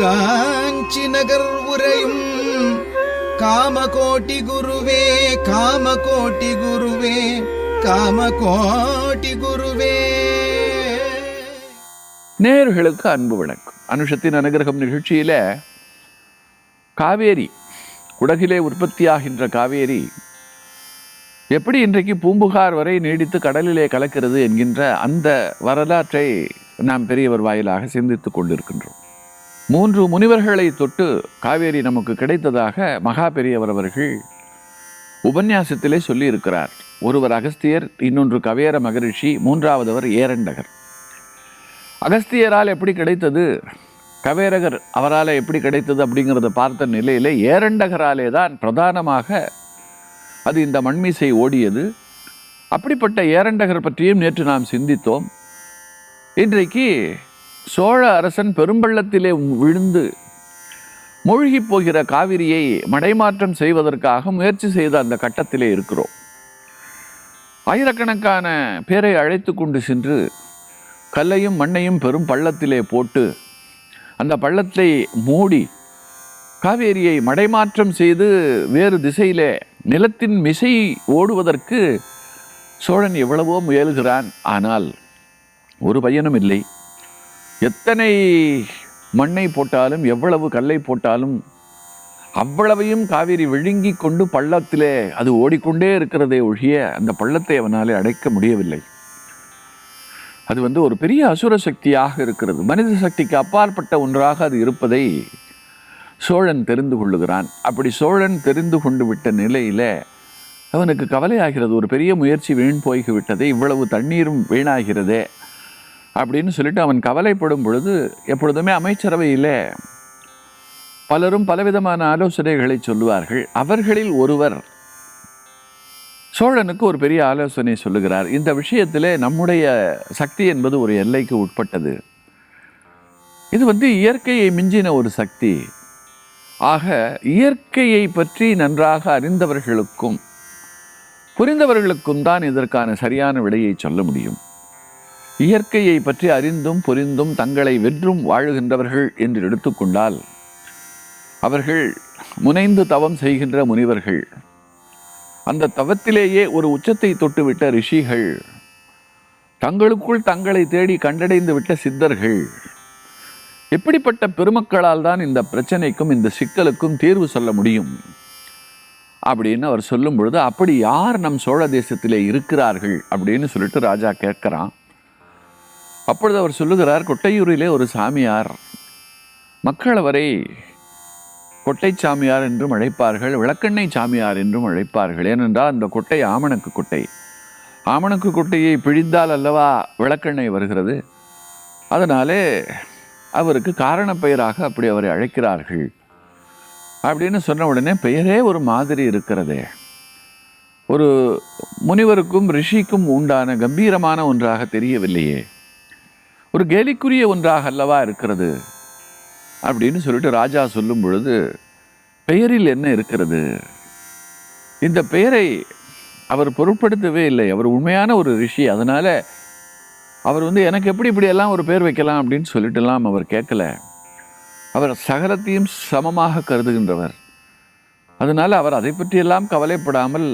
காஞ்சி நகர் உரையும் காமகோட்டி குருவே காமகோட்டி குருவே காமகோட்டி குருவே. நேயர்களுக்கு அன்பு வணக்கம். அனுஷத்தின் அனுகிரகம் நிகழ்ச்சியில காவேரி, உலகிலே உற்பத்தியாகின்ற காவேரி எப்படி இன்றைக்கு பூம்புகார் வரை நீடித்து கடலிலே கலக்கிறது என்கின்ற அந்த வரலாற்றை நாம் பெரியவர் வாயிலாக சிந்தித்துக் கொண்டிருக்கின்றோம். 3 முனிவர்களை தொட்டு காவேரி நமக்கு கிடைத்ததாக மகா பெரியவர் அவர்கள் உபன்யாசத்திலே சொல்லி இருக்கிறார். ஒருவர் அகஸ்தியர், இன்னொன்று கவேர மகரிஷி, மூன்றாவதவர் ஏரண்டகர். அகஸ்தியரால் எப்படி கிடைத்தது, கவேரகர் அவரால் எப்படி கிடைத்தது அப்படிங்கிறத பார்த்த நிலையில் ஏரண்டகராலே தான் பிரதானமாக அது இந்த மண்மீசை ஓடியது. அப்படிப்பட்ட ஏரண்டகர் பற்றியும் நேற்று நாம் சிந்தித்தோம். இன்றைக்கு சோழ அரசன் பெரும்பள்ளத்திலே விழுந்து மூழ்கி போகிற காவிரியை மடைமாற்றம் செய்வதற்காக முயற்சி செய்த அந்த கட்டத்திலே இருக்கிறோம். ஆயிரக்கணக்கான பேரை அழைத்து கொண்டு சென்று கல்லையும் மண்ணையும் பெரும் பள்ளத்திலே போட்டு அந்த பள்ளத்தை மூடி காவேரியை மடைமாற்றம் செய்து வேறு திசையிலே நிலத்தின் மிசை ஓடுவதற்கு சோழன் எவ்வளவோ முயல்கிறான். ஆனால் ஒரு பயனும் இல்லை. எத்தனை மண்ணை போட்டாலும் எவ்வளவு கல்லை போட்டாலும் அவ்வளவையும் காவேரி விழுங்கி கொண்டு பள்ளத்திலே அது ஓடிக்கொண்டே இருக்கிறதே ஒழிய அந்த பள்ளத்தை அவனாலே அடைக்க முடியவில்லை. அது ஒரு பெரிய அசுர சக்தியாக இருக்கிறது. மனித சக்திக்கு அப்பாற்பட்ட ஒன்றாக அது இருப்பதை சோழன் தெரிந்து கொள்ளுகிறான். அப்படி சோழன் தெரிந்து கொண்டு விட்ட நிலையில அவனுக்கு கவலையாகிறது. ஒரு பெரிய முயற்சி வீண் போய்விட்டதே, இவ்வளவு தண்ணீரும் வீணாகிறதே அப்படின்னு சொல்லிட்டு அவன் கவலைப்படும் பொழுது, எப்பொழுதுமே அமைச்சரவையில் பலரும் பலவிதமான ஆலோசனைகளை சொல்லுவார்கள். அவர்களில் ஒருவர் சோழனுக்கு ஒரு பெரிய ஆலோசனை சொல்லுகிறார். இந்த விஷயத்திலே நம்முடைய சக்தி என்பது ஒரு எல்லைக்கு உட்பட்டது. இது இயற்கையை மிஞ்சின ஒரு சக்தி. ஆக இயற்கையை பற்றி நன்றாக அறிந்தவர்களுக்கும் புரிந்தவர்களுக்கும் தான் இதற்கான சரியான விடையை சொல்ல முடியும். இயற்கையை பற்றி அறிந்தும் புரிந்தும் தங்களை வென்றும் வாழுகின்றவர்கள் என்று எடுத்துக்கொண்டால் அவர்கள் முனைந்து தவம் செய்கின்ற முனிவர்கள், அந்த தவத்திலேயே ஒரு உச்சத்தை தொட்டுவிட்ட ரிஷிகள், தங்களுக்குள் தங்களை தேடி கண்டடைந்து விட்ட சித்தர்கள், எப்படிப்பட்ட பெருமக்களால் தான் இந்த பிரச்சனைக்கும் இந்த சிக்கலுக்கும் தீர்வு சொல்ல முடியும் அப்படின்னு அவர் சொல்லும் பொழுது, அப்படி யார் நம் சோழ தேசத்திலே இருக்கிறார்கள் அப்படின்னு சொல்லிட்டு ராஜா கேட்கிறான். அப்பொழுது அவர் சொல்லுகிறார், கொட்டையூரிலே ஒரு சாமியார், மக்கள் அவரை கொட்டை சாமியார் என்றும் அழைப்பார்கள், விளக்கெண்ணை சாமியார் என்றும் அழைப்பார்கள். ஏனென்றால் அந்த கொட்டை ஆமணக்கு கொட்டை. ஆமணக்கு கொட்டையை பிழிந்தால் அல்லவா விளக்கெண்ணெய் வருகிறது. அதனாலே அவருக்கு காரண பெயராக அப்படி அவரை அழைக்கிறார்கள் அப்படின்னு சொன்ன உடனே பெயரே ஒரு மாதிரி இருக்கிறதே, ஒரு முனிவருக்கும் ரிஷிக்கும் உண்டான கம்பீரமான ஒன்றாக தெரியவில்லையே, ஒரு கேலிக்குரிய ஒன்றாக அல்லவா இருக்கிறது அப்படின்னு சொல்லிட்டு ராஜா சொல்லும் பொழுது, பெயரில் என்ன இருக்கிறது, இந்த பெயரை அவர் பொருட்படுத்தவே இல்லை. அவர் உண்மையான ஒரு ரிஷி. அதனால அவர் எனக்கு எப்படி இப்படியெல்லாம் ஒரு பேர் வைக்கலாம் அப்படின்னு சொல்லிட்டுலாம் அவர் கேட்கல. அவர் சகலத்தையும் சமமாக கருதுகின்றவர். அதனால் அவர் அதை பற்றியெல்லாம் கவலைப்படாமல்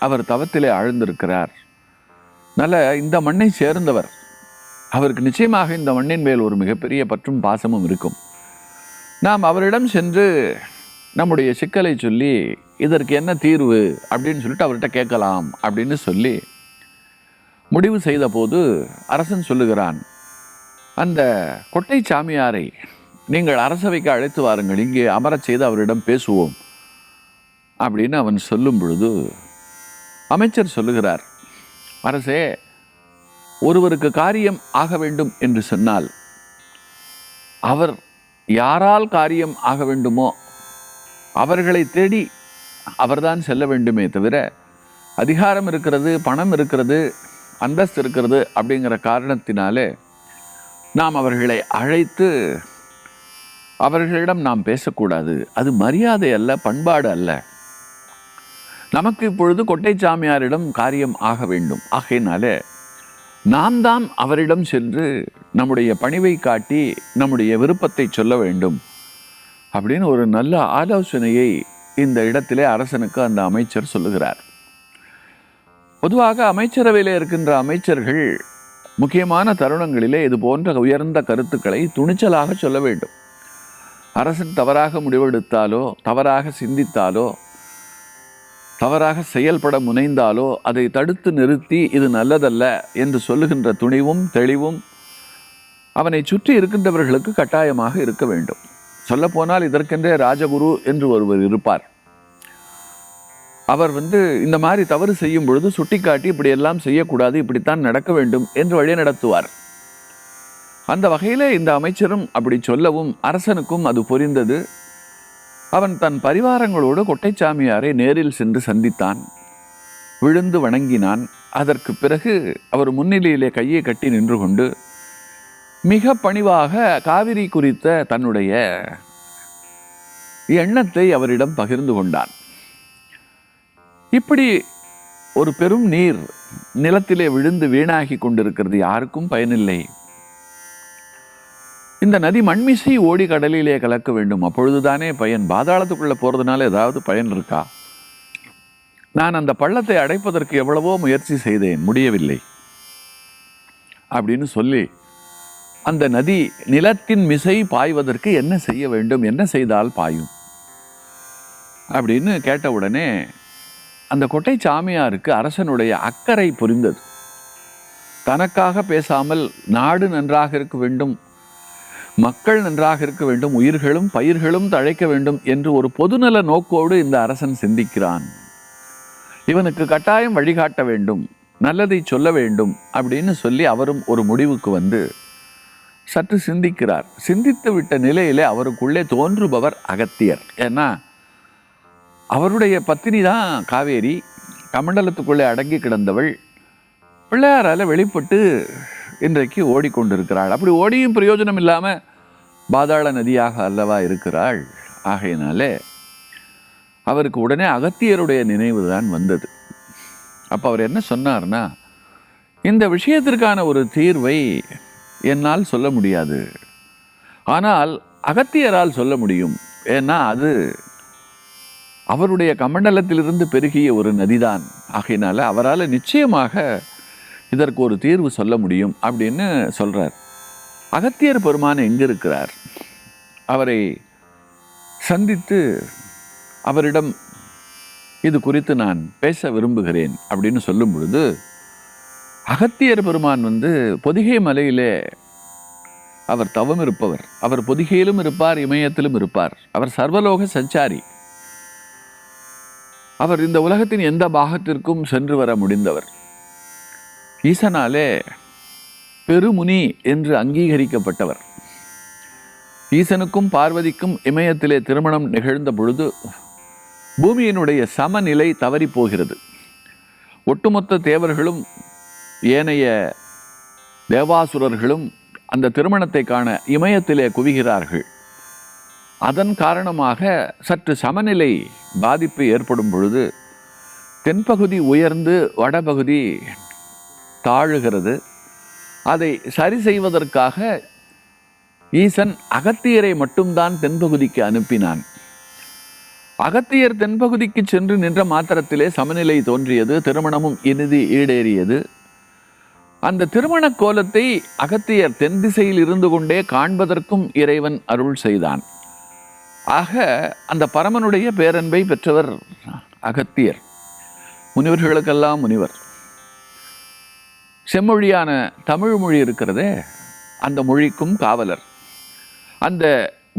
அவர் தவத்திலே ஆழ்ந்திருக்கிறார். அதனால் இந்த மண்ணை சேர்ந்தவர். அவருக்கு நிச்சயமாக இந்த மண்ணின் மேல் ஒரு மிகப்பெரிய பற்றும் பாசமும் இருக்கும். நாம் அவரிடம் சென்று நம்முடைய சிக்கலை சொல்லி இதற்கு என்ன தீர்வு அப்படின்னு சொல்லிட்டு அவர்கிட்ட கேட்கலாம் அப்படின்னு சொல்லி முடிவு செய்த போது அரசன் சொல்லுகிறான், அந்த கொட்டை சாமியாரை நீங்கள் அரசவைக்கு அழைத்து வாருங்கள், இங்கே அமரச் செய்து அவரிடம் பேசுவோம் அப்படின்னு அவன் சொல்லும் பொழுது அமைச்சர் சொல்லுகிறார், அரசே, ஒருவருக்கு காரியம் ஆக வேண்டும் என்று சொன்னால் அவர் யாரால் காரியம் ஆக வேண்டுமோ அவர்களை தேடி அவர்தான் செல்ல வேண்டுமே தவிர, அதிகாரம் இருக்கிறது, பணம் இருக்கிறது, அந்தஸ்து இருக்கிறது அப்படிங்கிற காரணத்தினாலே நாம் அவர்களை அழைத்து அவர்களிடம் நாம் பேசக்கூடாது. அது மரியாதை அல்ல, பண்பாடு அல்ல. நமக்கு இப்பொழுது கொட்டை சாமியாரிடம் காரியம் ஆக வேண்டும். ஆகையினாலே நாம் தான் அவரிடம் சென்று நம்முடைய பணிவை காட்டி நம்முடைய விருப்பத்தை சொல்ல வேண்டும் அப்படின்னு ஒரு நல்ல ஆலோசனையை இந்த இடத்திலே அரசனுக்கு அந்த அமைச்சர் சொல்லுகிறார். பொதுவாக அமைச்சரவையில் இருக்கின்ற அமைச்சர்கள் முக்கியமான தருணங்களிலே இது போன்ற உயர்ந்த கருத்துக்களை துணிச்சலாக சொல்ல வேண்டும். அரசன் தவறாக முடிவெடுத்தாலோ, தவறாக சிந்தித்தாலோ, தவறாக செயல்பட முனைந்தாலோ அதை தடுத்து நிறுத்தி இது நல்லதல்ல என்று சொல்லுகின்ற துணிவும் தெளிவும் அவனை சுற்றி இருக்கின்றவர்களுக்கு கட்டாயமாக இருக்க வேண்டும். சொல்லப்போனால் இதற்கென்றே ராஜகுரு என்று ஒருவர் இருப்பார். அவர் இந்த மாதிரி தவறு செய்யும் பொழுது சுட்டிக்காட்டி இப்படியெல்லாம் செய்யக்கூடாது, இப்படித்தான் நடக்க வேண்டும் என்று வழி நடத்துவார். அந்த வகையில் இந்த அமைச்சரும் அப்படி சொல்லவும் அரசனுக்கும் அது புரிந்தது. அவன் தன் பரிவாரங்களோடு கொட்டைச்சாமியாரை நேரில் சென்று சந்தித்தான், விழுந்து வணங்கினான். அதற்கு பிறகு அவர் முன்னிலையிலே கையை கட்டி நின்று கொண்டு மிக பணிவாக காவிரி குறித்த தன்னுடைய எண்ணத்தை அவரிடம் பகிர்ந்து கொண்டான். இப்படி ஒரு பெரும் நீர் நிலத்திலே விழுந்து வீணாகி கொண்டிருக்கிறது, யாருக்கும் பயனில்லை. இந்த நதி மண்மிசை ஓடி கடலிலே கலக்க வேண்டும், அப்பொழுதுதானே பயன். பாதாளத்துக்குள்ள போறதுனால ஏதாவது பயன் இருக்கா? நான் அந்த பள்ளத்தை அடைப்பதற்கு எவ்வளவோ முயற்சி செய்தேன், முடியவில்லை அப்படின்னு சொல்லி அந்த நதி நிலத்தின் மிசை பாய்வதற்கு என்ன செய்ய வேண்டும், என்ன செய்தால் பாயும் அப்படின்னு கேட்டவுடனே அந்த கொட்டை சாமியாருக்கு அரசனுடைய அக்கறை புரிந்தது. தனக்காக பேசாமல் நாடு நன்றாக இருக்க வேண்டும், மக்கள் நன்றாக இருக்க வேண்டும், உயிர்களும் பயிர்களும் தழைக்க வேண்டும் என்று ஒரு பொதுநல நோக்கோடு இந்த அரசன் சிந்திக்கிறான். இவனுக்கு கட்டாயம் வழிகாட்ட வேண்டும், நல்லதை சொல்ல வேண்டும் அப்படின்னு சொல்லி அவரும் ஒரு முடிவுக்கு சற்று சிந்திக்கிறார். சிந்தித்து விட்ட நிலையிலே அவருக்குள்ளே தோன்றுபவர் அகத்தியர். ஏன்னா அவருடைய பத்தினி தான் காவேரி, கமண்டலத்துக்குள்ளே அடங்கி கிடந்தவள், பிள்ளையாரால் வெளிப்பட்டு இன்றைக்கு ஓடிக்கொண்டிருக்கிறாள். அப்படி ஓடியும் பிரயோஜனம் இல்லாமல் பாதாள நதியாக அல்லவா இருக்கிறாள். ஆகையினாலே அவருக்கு உடனே அகத்தியருடைய நினைவு தான் வந்தது. அப்போ அவர் என்ன சொன்னார்னா, இந்த விஷயத்திற்கான ஒரு தீர்வை என்னால் சொல்ல முடியாது, ஆனால் அகத்தியரால் சொல்ல முடியும். ஏன்னா அது அவருடைய கமண்டலத்திலிருந்து பெருகிய ஒரு நதிதான். ஆகையினால அவரால் நிச்சயமாக இதற்கு ஒரு தீர்வு சொல்ல முடியும் அப்படின்னு சொல்கிறார். அகத்தியர் பெருமான் எங்கே இருக்கிறார், அவரை சந்தித்து அவரிடம் இது குறித்து நான் பேச விரும்புகிறேன் அப்படின்னு சொல்லும் பொழுது, அகத்தியர் பெருமான் பொதிகை மலையிலே அவர் தவம் இருப்பவர். அவர் பொதிகையிலும் இருப்பார், இமயத்திலும் இருப்பார். அவர் சர்வலோக சஞ்சாரி. அவர் இந்த உலகத்தின் எந்த பாகத்திற்கும் சென்று வர முடிந்தவர். ஈசனாலே பெருமுனி என்று அங்கீகரிக்கப்பட்டவர். ஈசனுக்கும் பார்வதிக்கும் இமயத்திலே திருமணம் நிகழ்ந்த பொழுது பூமியினுடைய சமநிலை தவறி போகிறது. ஒட்டுமொத்த தேவர்களும் ஏனைய தேவாசுரர்களும் அந்த திருமணத்தை காண இமயத்திலே குவிகிறார்கள். அதன் காரணமாக சற்று சமநிலை பாதிப்பு ஏற்படும் பொழுது தென்பகுதி உயர்ந்து வடபகுதி தாழுகிறது. அதை சரி செய்வதற்காக ஈசன் அகத்தியரை மட்டும்தான் தென்பகுதிக்கு அனுப்பினான். அகத்தியர் தென்பகுதிக்கு சென்று நின்ற மாத்திரத்திலே சமநிலை தோன்றியது, திருமணமும் இறுதி ஈடேறியது. அந்த திருமண கோலத்தை அகத்தியர் தென் திசையில் இருந்து கொண்டே காண்பதற்கும் இறைவன் அருள் செய்தான். ஆக அந்த பரமனுடைய பேரன்பை பெற்றவர் அகத்தியர். முனிவர்களுக்கெல்லாம் முனிவர். செம்மொழியான தமிழ் மொழி இருக்கிறதே, அந்த மொழிக்கும் காவலர். அந்த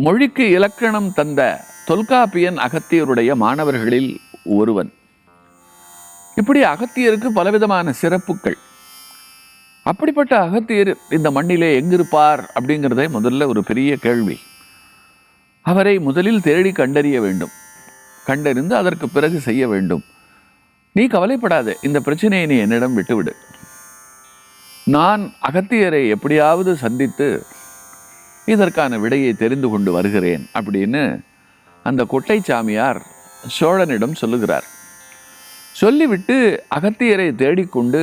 மொழிக்கு இலக்கணம் தந்த தொல்காப்பியன் அகத்தியருடைய மாணவர்களில் ஒருவன். இப்படி அகத்தியருக்கு பலவிதமான சிறப்புகள். அப்படிப்பட்ட அகத்தியர் இந்த மண்ணிலே எங்கிருப்பார் அப்படிங்கிறதே முதல்ல ஒரு பெரிய கேள்வி. அவரை முதலில் தேடி கண்டறிய வேண்டும். கண்டறிந்து அதற்கு பிறகு செய்ய வேண்டும். நீ கவலைப்படாத, இந்த பிரச்சனையை நீ என்னிடம் விட்டுவிடு. நான் அகத்தியரை எப்படியாவது சந்தித்து இதற்கான விடையை தெரிந்து கொண்டு வருகிறேன் அப்படின்னு அந்த கொட்டை சாமியார் சோழனிடம் சொல்லுகிறார். சொல்லிவிட்டு அகத்தியரை தேடிக்கொண்டு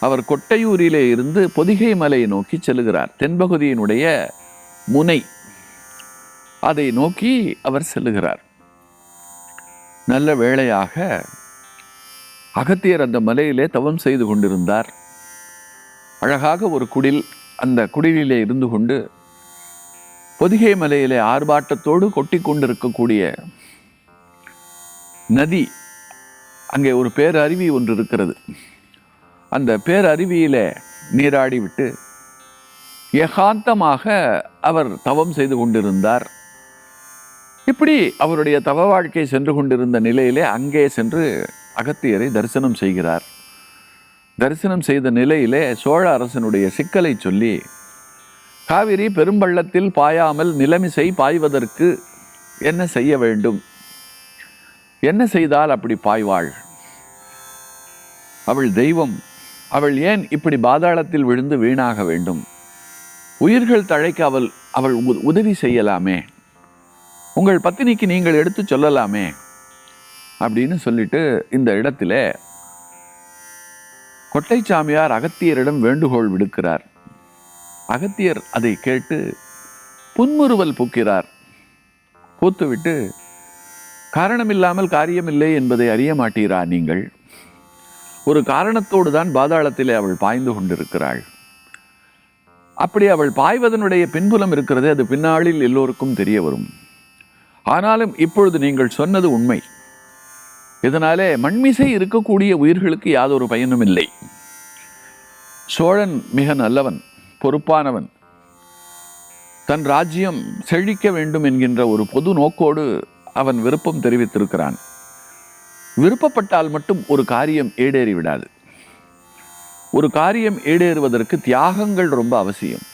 அவர் கொட்டையூரிலே இருந்து பொதிகை மலையை நோக்கி செல்லுகிறார். தென்பகுதியினுடைய முனை அதை நோக்கி அவர் செல்லுகிறார். நல்ல வேளையாக அகத்தியர் அந்த மலையிலே தவம் செய்து கொண்டிருந்தார். அழகாக ஒரு குடில், அந்த குடிலிலே இருந்து கொண்டு பொதிகை மலையிலே ஆர்ப்பாட்டத்தோடு கொட்டி கொண்டிருக்கக்கூடிய நதி, அங்கே ஒரு பேரருவி ஒன்று இருக்கிறது. அந்த பேரருவியிலே நீராடி விட்டு ஏகாந்தமாக அவர் தவம் செய்து கொண்டிருந்தார். இப்படி அவருடைய தவ வாழ்க்கை சென்று கொண்டிருந்த நிலையிலே அங்கே சென்று அகத்தியரை தரிசனம் செய்கிறார். தரிசனம் செய்த நிலையிலே சோழ அரசனுடைய சிக்கலை சொல்லி, காவிரி பெரும்பள்ளத்தில் பாயாமல் நிலமிசை பாய்வதற்கு என்ன செய்ய வேண்டும், என்ன செய்தால் அப்படி பாய்வாள், அவள் தெய்வம், அவள் ஏன் இப்படி பாதாளத்தில் விழுந்து வீணாக வேண்டும், உயிர்கள் தழைக்க அவள் உதவி செய்யலாமே, உங்கள் பத்தினிக்கு நீங்கள் எடுத்து சொல்லலாமே அப்படின்னு சொல்லிட்டு இந்த இடத்துல கொட்டைச்சாமியார் அகத்தியரிடம் வேண்டுகோள் விடுக்கிறார். அகத்தியர் அதை கேட்டு புன்முறுவல் பூக்கிறார். பூத்துவிட்டு, காரணமில்லாமல் காரியமில்லை என்பதை அறிய மாட்டீரா நீங்கள்? ஒரு காரணத்தோடு தான் பாதாளத்திலே அவள் பாய்ந்து கொண்டிருக்கிறாள். அப்படி அவள் பாய்வதனுடைய பின்புலம் இருக்கிறது, அது பின்னாளில் எல்லோருக்கும் தெரிய வரும். ஆனாலும் இப்பொழுது நீங்கள் சொன்னது உண்மை. இதனாலே மண்மிசை இருக்கக்கூடிய உயிர்களுக்கு யாதொரு பயனும் இல்லை. சோழன் மிக நல்லவன், பொறுப்பானவன், தன் ராஜ்யம் செழிக்க வேண்டும் என்கின்ற ஒரு பொது நோக்கோடு அவன் விருப்பம் தெரிவித்திருக்கிறான். விருப்பப்பட்டால் மட்டும் ஒரு காரியம் ஈடேறி விடாது. ஒரு காரியம் ஈடேறுவதற்கு தியாகங்கள் ரொம்ப அவசியம்.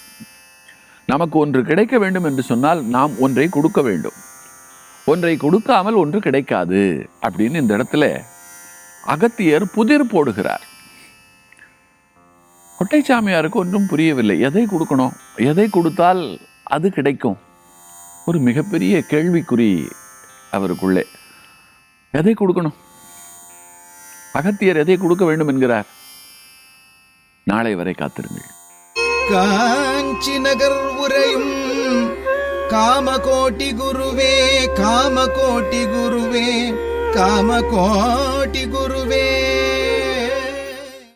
நமக்கு ஒன்று கிடைக்க வேண்டும் என்று சொன்னால் நாம் ஒன்றை கொடுக்க வேண்டும். ஒன்றை கொடுக்காமல் ஒன்று கிடைக்காது அப்படின்னு இந்த இடத்துல அகத்தியர் புதிர் போடுகிறார். கொட்டைச்சாமியாருக்கு ஒன்றும் புரியவில்லை. எதை கொடுக்கணும், எதை கொடுத்தால் அது கிடைக்கும், ஒரு மிகப்பெரிய கேள்விக்குறி அவருக்குள்ளே. எதை கொடுக்கணும், அகத்தியர் எதை கொடுக்க வேண்டும் என்கிறார்? நாளை வரை காத்திருங்கள். காஞ்சி நகர் உரையும் காமகோட்டி குருவே, காமகோட்டி குருவே, காமகோட்டி குருவே.